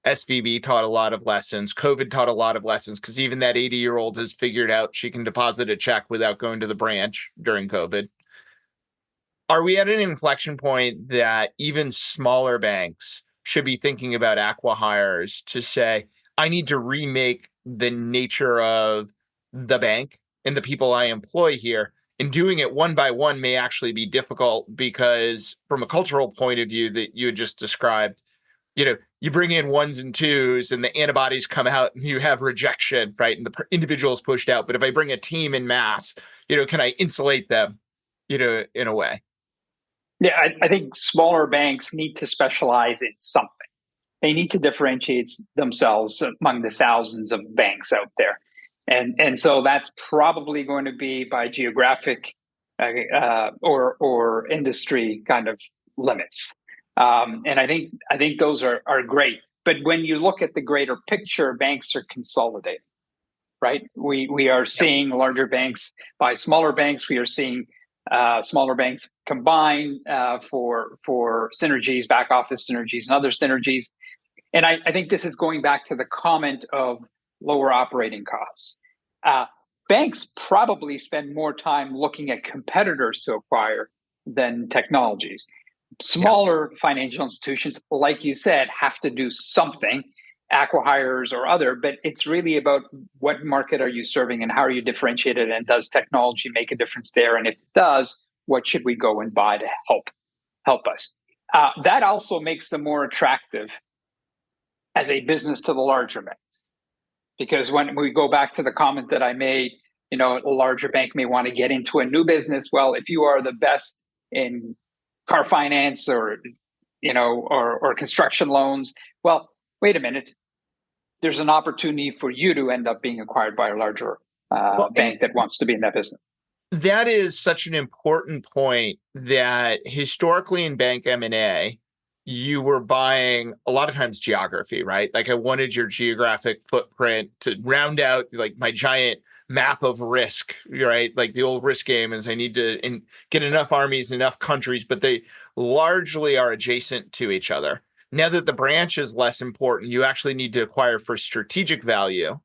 [SPEAKER 2] SVB taught a lot of lessons. COVID taught a lot of lessons because even that 80-year-old has figured out she can deposit a check without going to the branch during COVID. Are we at an inflection point that even smaller banks should be thinking about acqui-hires to say, I need to remake the nature of the bank and the people I employ here? And doing it one by one may actually be difficult because from a cultural point of view that you had just described, you bring in ones and twos and the antibodies come out and you have rejection, right? And the individual is pushed out. But if I bring a team in mass, can I insulate them, in a way?
[SPEAKER 5] Yeah, I think smaller banks need to specialize in something. They need to differentiate themselves among the thousands of banks out there. And so that's probably going to be by geographic or industry kind of limits. And I think those are great. But when you look at the greater picture, banks are consolidating, right? We are seeing larger banks buy smaller banks. We are seeing smaller banks combine for synergies, back office synergies, and other synergies. And I think this is going back to the comment of lower operating costs. Banks probably spend more time looking at competitors to acquire than technologies. Smaller financial institutions, like you said, have to do something, acqui-hires or other, but it's really about what market are you serving and how are you differentiated, and does technology make a difference there? And if it does, what should we go and buy to help us? That also makes them more attractive as a business to the larger banks. Because when we go back to the comment that I made, a larger bank may want to get into a new business. Well, if you are the best in car finance or construction loans, well, wait a minute. There's an opportunity for you to end up being acquired by a larger bank that wants to be in that business.
[SPEAKER 2] That is such an important point that historically in bank M&A, you were buying a lot of times geography, right? Like I wanted your geographic footprint to round out like my giant map of risk, right? Like the old risk game is I need to get enough armies, enough countries, but they largely are adjacent to each other. Now that the branch is less important, you actually need to acquire for strategic value.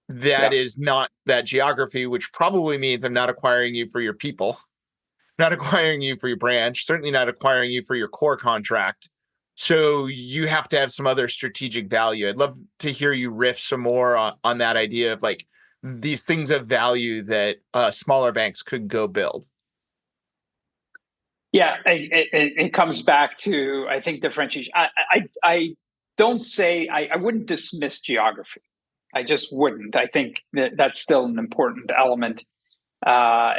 [SPEAKER 2] That is not that geography, which probably means I'm not acquiring you for your people, not acquiring you for your branch, certainly not acquiring you for your core contract. So you have to have some other strategic value. I'd love to hear you riff some more on that idea of like these things of value that smaller banks could go build.
[SPEAKER 5] Yeah, it comes back to, I think, differentiation. I don't say, I wouldn't dismiss geography. I just wouldn't. I think that's still an important element. But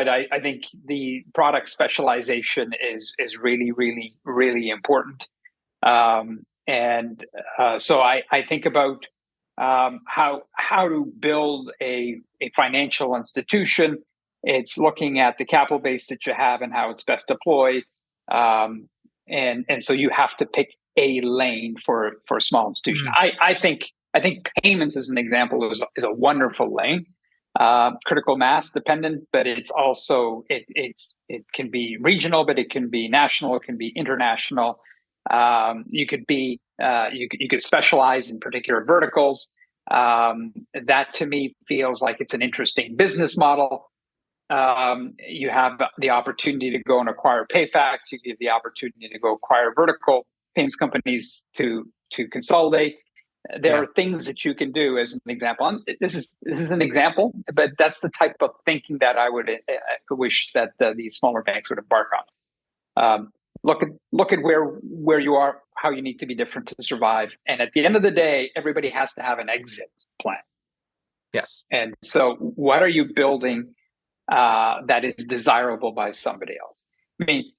[SPEAKER 5] I think the product specialization is really, really, really important. So I think about how to build a financial institution. It's looking at the capital base that you have and how it's best deployed. And so you have to pick a lane for a small institution. I think payments, as an example, is a wonderful lane. Critical mass dependent, but it's also it can be regional, but it can be national, it can be international. You could specialize in particular verticals. That to me feels like it's an interesting business model. You have the opportunity to go and acquire PayFacs. You give the opportunity to go acquire vertical payments companies to consolidate. There are things that you can do as an example. And this is an example, but that's the type of thinking that I would wish that these smaller banks would embark on. Look at where you are, how you need to be different to survive. And at the end of the day, everybody has to have an exit plan.
[SPEAKER 2] Yes.
[SPEAKER 5] And so what are you building that is desirable by somebody else? I mean,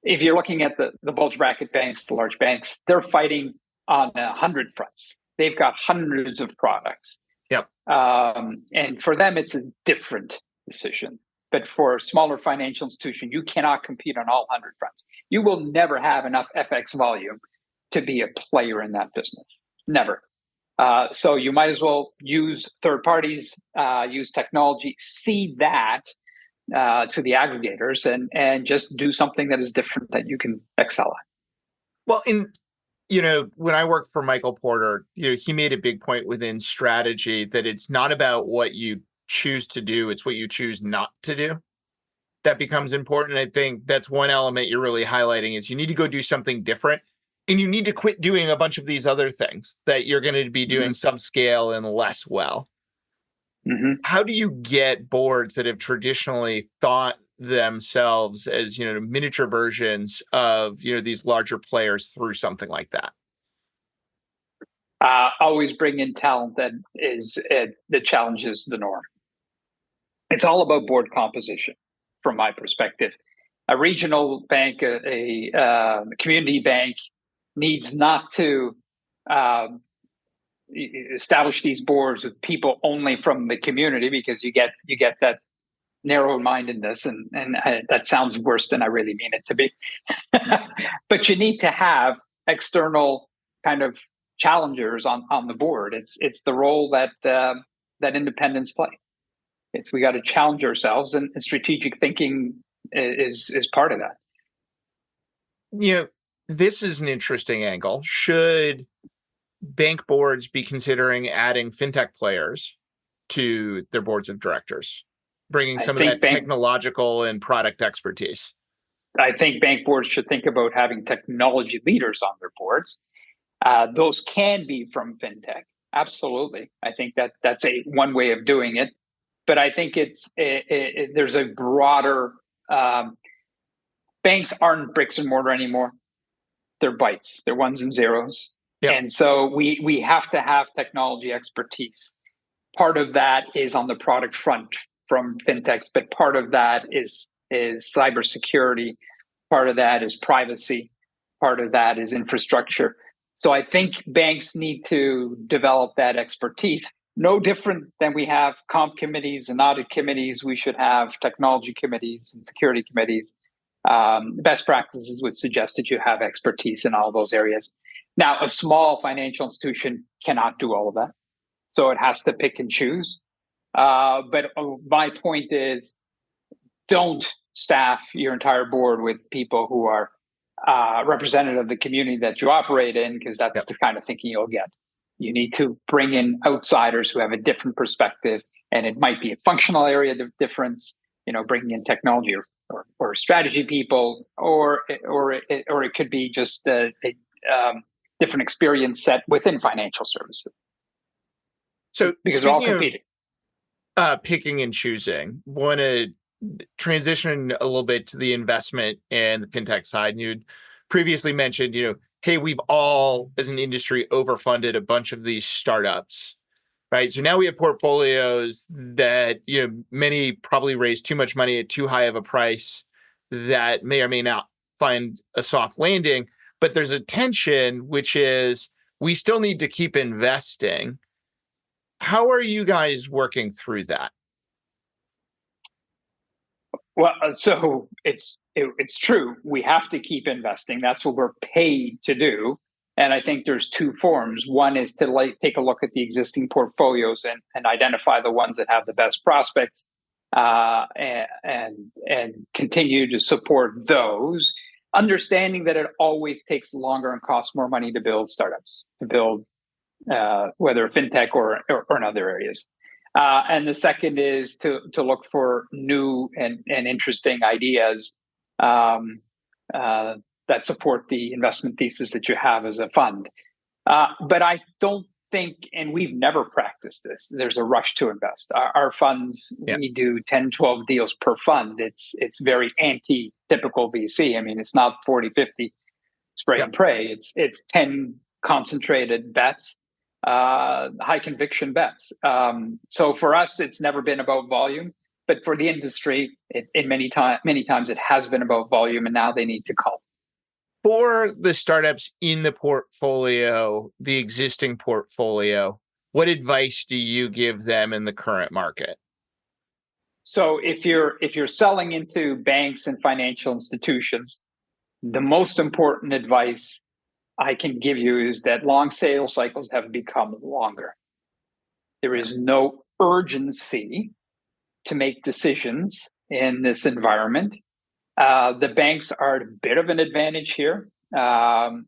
[SPEAKER 5] if you're looking at the bulge bracket banks, the large banks, they're fighting on 100 fronts. They've got hundreds of products.
[SPEAKER 2] Yep.
[SPEAKER 5] And for them, it's a different decision. But for a smaller financial institution, you cannot compete on all 100 fronts. You will never have enough FX volume to be a player in that business. Never. So you might as well use third parties, use technology, see that to the aggregators and just do something that is different that you can excel at.
[SPEAKER 2] Well, when I worked for Michael Porter, he made a big point within strategy that it's not about what you choose to do, it's what you choose not to do. That becomes important. I think that's one element you're really highlighting is you need to go do something different, and you need to quit doing a bunch of these other things that you're going to be doing subscale and less well. How do you get boards that have traditionally thought themselves as miniature versions of these larger players through something like that?
[SPEAKER 5] Always bring in talent that challenges the norm. It's all about board composition, from my perspective. A regional bank, a community bank, needs not to establish these boards with people only from the community, because you get that narrow-mindedness, and that sounds worse than I really mean it to be. But you need to have external kind of challengers on the board. It's the role that independents play. We got to challenge ourselves, and strategic thinking is part of that.
[SPEAKER 2] This is an interesting angle. Should bank boards be considering adding fintech players to their boards of directors, bringing some of that technological and product expertise?
[SPEAKER 5] I think bank boards should think about having technology leaders on their boards. Those can be from fintech. Absolutely. I think that's one way of doing it. But I think there's a broader, banks aren't bricks and mortar anymore. They're bytes. They're ones and zeros. Yep. And so we have to have technology expertise. Part of that is on the product front from fintechs, but part of that is cybersecurity. Part of that is privacy. Part of that is infrastructure. So I think banks need to develop that expertise. No different than we have comp committees and audit committees. We should have technology committees and security committees. Best practices would suggest that you have expertise in all those areas. Now, a small financial institution cannot do all of that, so it has to pick and choose. But my point is, don't staff your entire board with people who are representative of the community that you operate in, because that's the kind of thinking you'll get. You need to bring in outsiders who have a different perspective, and it might be a functional area of difference. Bringing in technology or strategy people, or it could be just a different experience set within financial services.
[SPEAKER 2] So
[SPEAKER 5] because they're all competing.
[SPEAKER 2] Picking and choosing. Want to transition a little bit to the investment and the fintech side. And you'd previously mentioned, hey, we've all, as an industry, overfunded a bunch of these startups, right? So now we have portfolios that, many probably raised too much money at too high of a price that may or may not find a soft landing. But there's a tension, which is we still need to keep investing. How are you guys working through that?
[SPEAKER 5] Well, so it's true. We have to keep investing. That's what we're paid to do. And I think there's two forms. One is to take a look at the existing portfolios and identify the ones that have the best prospects, and continue to support those, understanding that it always takes longer and costs more money to build startups, whether fintech or in other areas. And the second is to look for new and interesting ideas that support the investment thesis that you have as a fund. But I don't think, and we've never practiced this, there's a rush to invest. Our funds, we do 10, 12 deals per fund. It's very anti-typical VC. I mean, it's not 40, 50 spray and pray. It's 10 concentrated bets, high conviction bets. So for us, it's never been about volume, but for the industry, many times it has been about volume, and now they need to call.
[SPEAKER 2] For the startups in the portfolio, the existing portfolio, what advice do you give them in the current market?
[SPEAKER 5] So if you're selling into banks and financial institutions, the most important advice I can give you is that long sales cycles have become longer. There is no urgency to make decisions in this environment. The banks are at a bit of an advantage here. The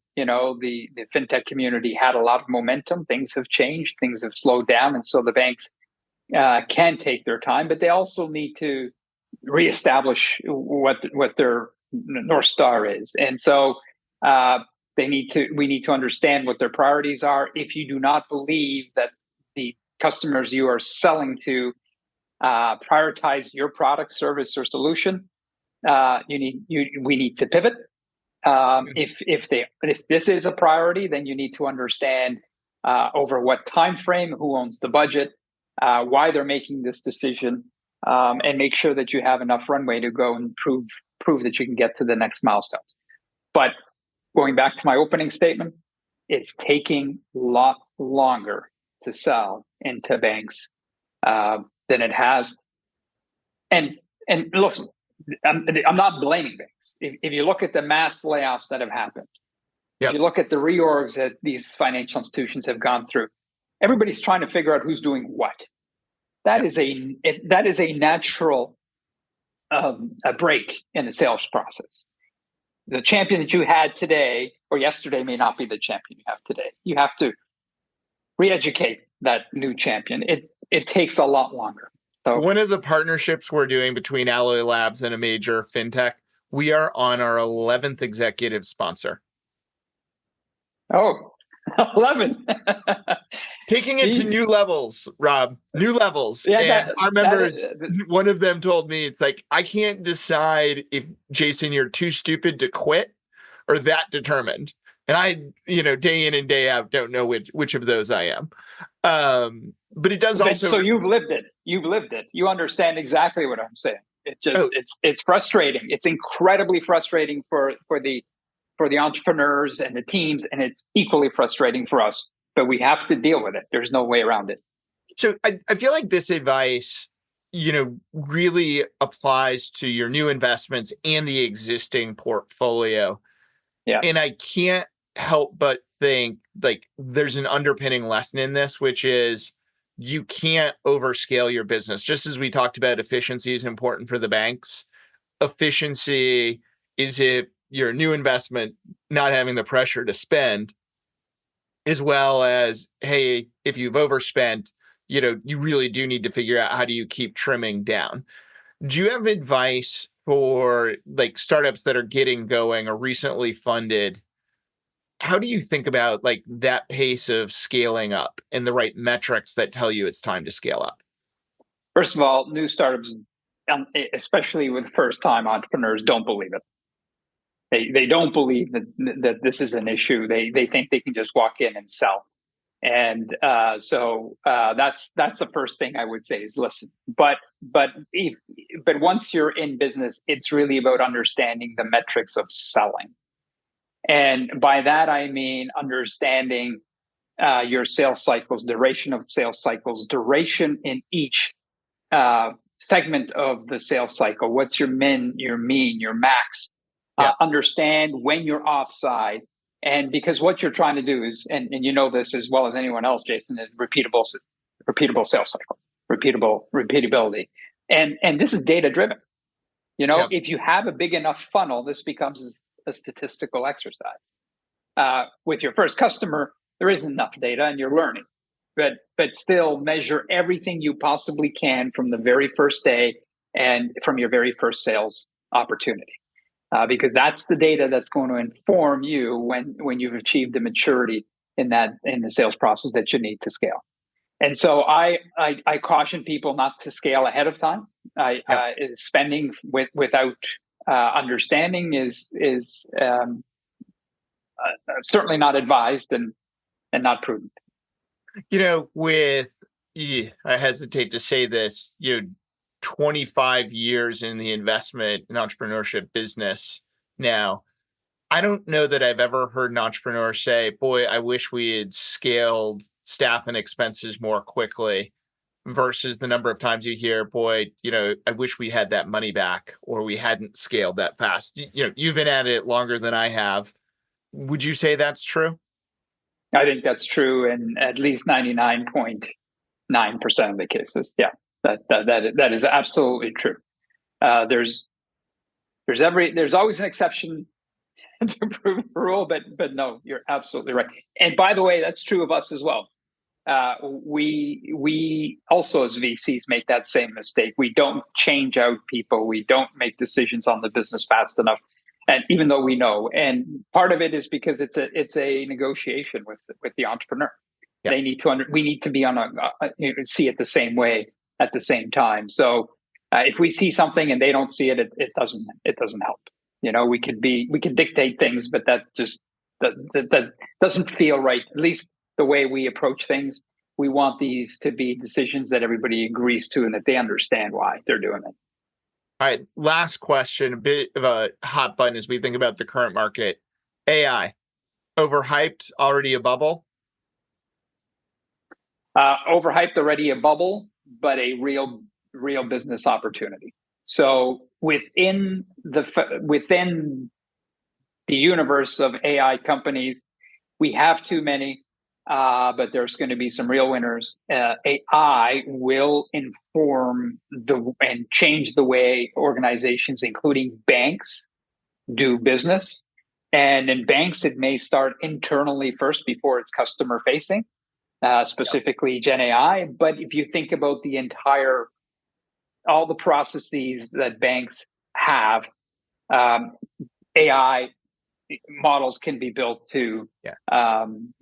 [SPEAKER 5] fintech community had a lot of momentum. Things have changed. Things have slowed down. And so the banks can take their time, but they also need to reestablish what their North Star is. And so we need to understand what their priorities are. If you do not believe that the customers you are selling to prioritize your product, service, or solution, we need to pivot. If this is a priority, then you need to understand over what time frame, who owns the budget, why they're making this decision, and make sure that you have enough runway to go and prove that you can get to the next milestones. But going back to my opening statement, it's taking a lot longer to sell into banks than it has. And look, I'm not blaming banks. If you look at the mass layoffs that have happened, if you look at the reorgs that these financial institutions have gone through, everybody's trying to figure out who's doing what. That is a natural a break in the sales process. The champion that you had today or yesterday may not be the champion you have today. You have to re-educate that new champion. It takes a lot longer. So
[SPEAKER 2] one of the partnerships we're doing between Alloy Labs and a major fintech, we are on our 11th executive sponsor.
[SPEAKER 5] Oh, 11.
[SPEAKER 2] Taking it to new levels, Rob, new levels.
[SPEAKER 5] Yeah,
[SPEAKER 2] and our members, one of them told me, it's like, I can't decide if, Jason, you're too stupid to quit or that determined. And I, day in and day out, don't know which of those I am. But it does also.
[SPEAKER 5] So you've lived it. You've lived it. You understand exactly what I'm saying. It's frustrating. It's incredibly frustrating for the entrepreneurs and the teams, and it's equally frustrating for us. But we have to deal with it. There's no way around it.
[SPEAKER 2] So I feel like this advice, really applies to your new investments and the existing portfolio.
[SPEAKER 5] Yeah.
[SPEAKER 2] And I can't help but think like there's an underpinning lesson in this, which is you can't overscale your business. Just as we talked about efficiency is important for the banks, efficiency is if your new investment not having the pressure to spend, as well as, hey, if you've overspent, you really do need to figure out how do you keep trimming down. Do you have advice for like startups that are getting going or recently funded? How do you think about like that pace of scaling up and the right metrics that tell you it's time to scale up?
[SPEAKER 5] First of all, new startups, especially with first-time entrepreneurs, don't believe it. They don't believe that this is an issue. They think they can just walk in and sell, and so that's the first thing I would say is listen. But once you're in business, it's really about understanding the metrics of selling, and by that I mean understanding your sales cycles, duration of sales cycles, duration in each segment of the sales cycle. What's your min, your mean, your max? Understand when you're offside. And because what you're trying to do is, and you know this as well as anyone else, Jason, is repeatable sales cycles, repeatability. And this is data driven. If you have a big enough funnel, this becomes a statistical exercise. With your first customer, there isn't enough data and you're learning. But still measure everything you possibly can from the very first day and from your very first sales opportunity. Because that's the data that's going to inform you when you've achieved the maturity in the sales process that you need to scale. And so I caution people not to scale ahead of time. Spending without understanding is certainly not advised and not prudent.
[SPEAKER 2] I hesitate to say this, 25 years in the investment and entrepreneurship business now, I don't know that I've ever heard an entrepreneur say, boy, I wish we had scaled staff and expenses more quickly, versus the number of times you hear, boy, I wish we had that money back or we hadn't scaled that fast. You've been at it longer than I have. Would you say that's true?
[SPEAKER 5] I think that's true in at least 99.9% of the cases. Yeah, that is absolutely true. There's always an exception to prove the rule, but no, you're absolutely right. And by the way, that's true of us as well. We also as VCs make that same mistake. We don't change out people. We don't make decisions on the business fast enough. And even though we know, and part of it is because it's a negotiation with the entrepreneur. Yeah. They need to we need to be on see it the same way at the same time. So if we see something and they don't see it, it doesn't help. We could dictate things, but that just that doesn't feel right. At least the way we approach things, we want these to be decisions that everybody agrees to and that they understand why they're doing it.
[SPEAKER 2] All right, last question, a bit of a hot button as we think about the current market. AI, overhyped, already a bubble?
[SPEAKER 5] Overhyped, already a bubble, but a real business opportunity. So within the universe of AI companies, we have too many, but there's going to be some real winners. AI will inform and change the way organizations, including banks, do business. And in banks, it may start internally first before it's customer facing, specifically Gen AI. But if you think about all the processes that banks have, AI models can be built to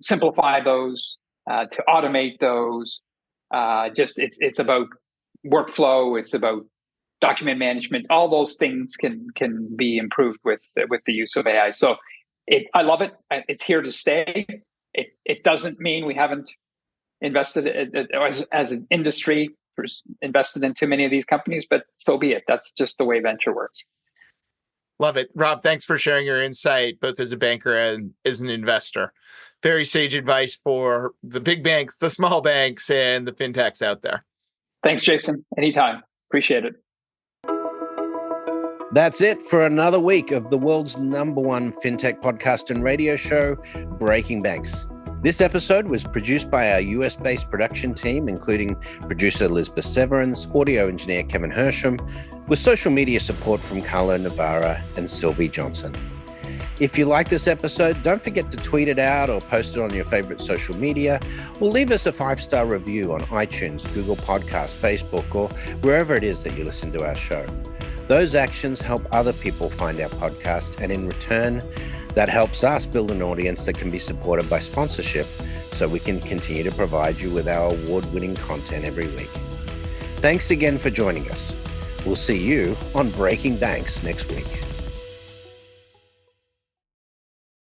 [SPEAKER 5] simplify those, to automate those. It's about workflow. It's about document management. All those things can be improved with the use of AI. So I love it. It's here to stay. It doesn't mean we haven't invested as an industry, invested in too many of these companies, but so be it. That's just the way venture works.
[SPEAKER 2] Love it. Rob, thanks for sharing your insight, both as a banker and as an investor. Very sage advice for the big banks, the small banks, and the fintechs out there.
[SPEAKER 5] Thanks, Jason. Anytime. Appreciate it.
[SPEAKER 1] That's it for another week of the world's #1 fintech podcast and radio show, Breaking Banks. This episode was produced by our US-based production team, including producer Elizabeth Severance, audio engineer Kevin Hersham, with social media support from Carlo Navarra and Sylvie Johnson. If you like this episode, don't forget to tweet it out or post it on your favorite social media, or leave us a 5-star review on iTunes, Google Podcasts, Facebook, or wherever it is that you listen to our show. Those actions help other people find our podcast, and in return, that helps us build an audience that can be supported by sponsorship so we can continue to provide you with our award-winning content every week. Thanks again for joining us. We'll see you on Breaking Banks next week.